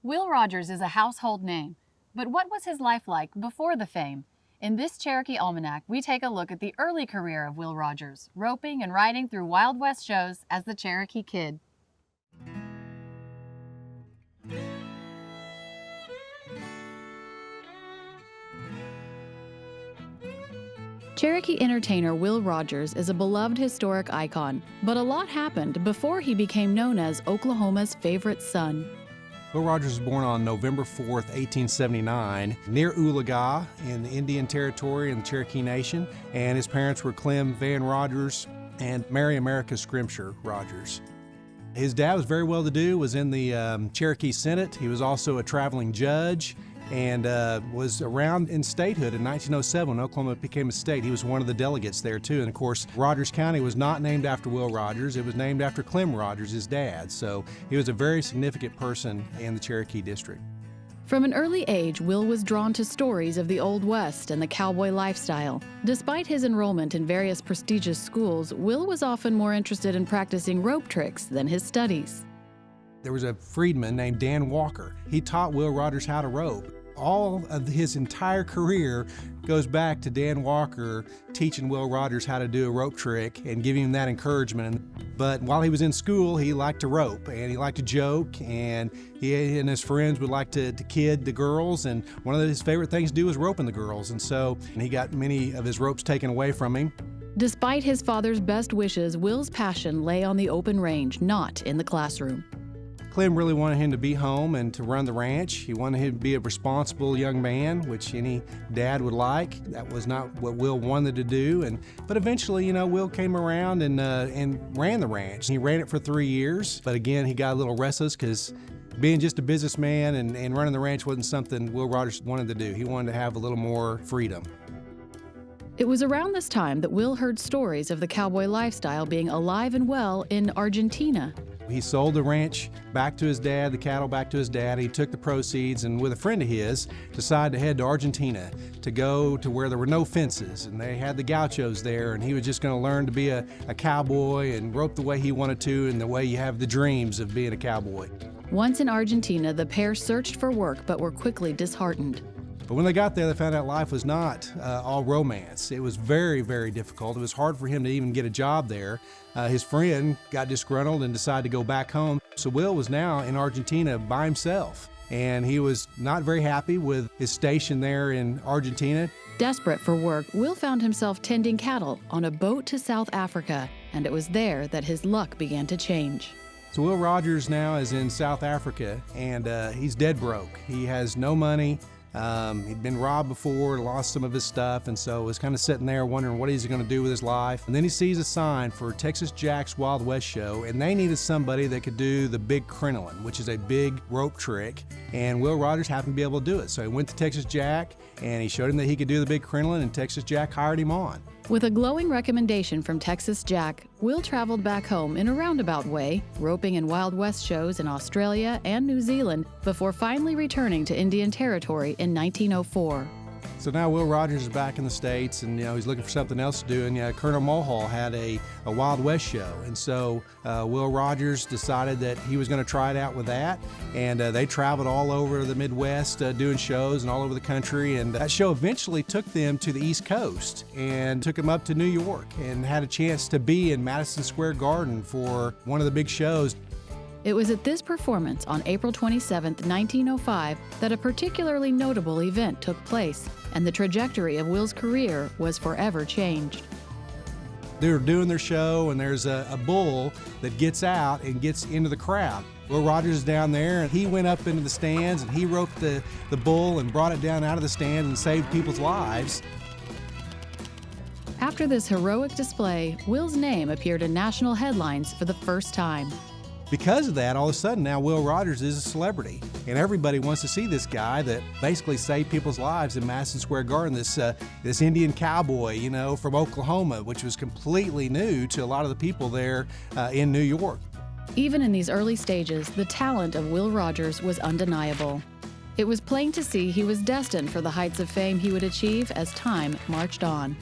Will Rogers is a household name, but what was his life like before the fame? In this Cherokee Almanac, we take a look at the early career of Will Rogers, roping and riding through Wild West shows as the Cherokee Kid. Cherokee entertainer Will Rogers is a beloved historic icon, but a lot happened before he became known as Oklahoma's favorite son. Will Rogers was born on November 4th, 1879, near Oologah in the Indian Territory in the Cherokee Nation, and his parents were Clem Van Rogers and Mary America Scrimshire Rogers. His dad was very well-to-do, was in the Cherokee Senate. He was also a traveling judge and was around in statehood in 1907 when Oklahoma became a state. He was one of the delegates there too. And of course, Rogers County was not named after Will Rogers. It was named after Clem Rogers, his dad. So he was a very significant person in the Cherokee district. From an early age, Will was drawn to stories of the Old West and the cowboy lifestyle. Despite his enrollment in various prestigious schools, Will was often more interested in practicing rope tricks than his studies. There was a freedman named Dan Walker. He taught Will Rogers how to rope. All of his entire career goes back to Dan Walker teaching Will Rogers how to do a rope trick and giving him that encouragement. But while he was in school, he liked to rope and he liked to joke, and he and his friends would like to kid the girls, and one of his favorite things to do was roping the girls. And so he got many of his ropes taken away from him. Despite his father's best wishes, Will's passion lay on the open range, not in the classroom. Clem really wanted him to be home and to run the ranch. He wanted him to be a responsible young man, which any dad would like. That was not what Will wanted to do. But eventually, Will came around and ran the ranch. He ran it for 3 years, but again, he got a little restless because being just a businessman and running the ranch wasn't something Will Rogers wanted to do. He wanted to have a little more freedom. It was around this time that Will heard stories of the cowboy lifestyle being alive and well in Argentina. He sold the ranch back to his dad, the cattle back to his dad. He took the proceeds and with a friend of his decided to head to Argentina to go to where there were no fences, and they had the gauchos there, and he was just going to learn to be a cowboy and rope the way he wanted to and the way you have the dreams of being a cowboy. Once in Argentina, the pair searched for work but were quickly disheartened. But when they got there, they found out life was not all romance. It was very, very difficult. It was hard for him to even get a job there. His friend got disgruntled and decided to go back home. So Will was now in Argentina by himself, and he was not very happy with his station there in Argentina. Desperate for work, Will found himself tending cattle on a boat to South Africa, and it was there that his luck began to change. So Will Rogers now is in South Africa, and he's dead broke. He has no money. He'd been robbed before, lost some of his stuff, and so was kind of sitting there wondering what he's going to do with his life. And then he sees a sign for Texas Jack's Wild West show, and they needed somebody that could do the big crinoline, which is a big rope trick, and Will Rogers happened to be able to do it. So he went to Texas Jack, and he showed him that he could do the big crinoline, and Texas Jack hired him on. With a glowing recommendation from Texas Jack, Will traveled back home in a roundabout way, roping in Wild West shows in Australia and New Zealand before finally returning to Indian Territory in 1904. So now Will Rogers is back in the States, and he's looking for something else to do. And Colonel Mulhall had a Wild West show, and so Will Rogers decided that he was going to try it out with that. And they traveled all over the Midwest doing shows and all over the country. And that show eventually took them to the East Coast and took them up to New York, and had a chance to be in Madison Square Garden for one of the big shows. It was at this performance on April 27, 1905, that a particularly notable event took place, and the trajectory of Will's career was forever changed. They were doing their show, and there's a bull that gets out and gets into the crowd. Will Rogers is down there, and he went up into the stands, and he roped the bull and brought it down out of the stands and saved people's lives. After this heroic display, Will's name appeared in national headlines for the first time. Because of that, all of a sudden now Will Rogers is a celebrity, and everybody wants to see this guy that basically saved people's lives in Madison Square Garden, this Indian cowboy, from Oklahoma, which was completely new to a lot of the people there in New York. Even in these early stages, the talent of Will Rogers was undeniable. It was plain to see he was destined for the heights of fame he would achieve as time marched on.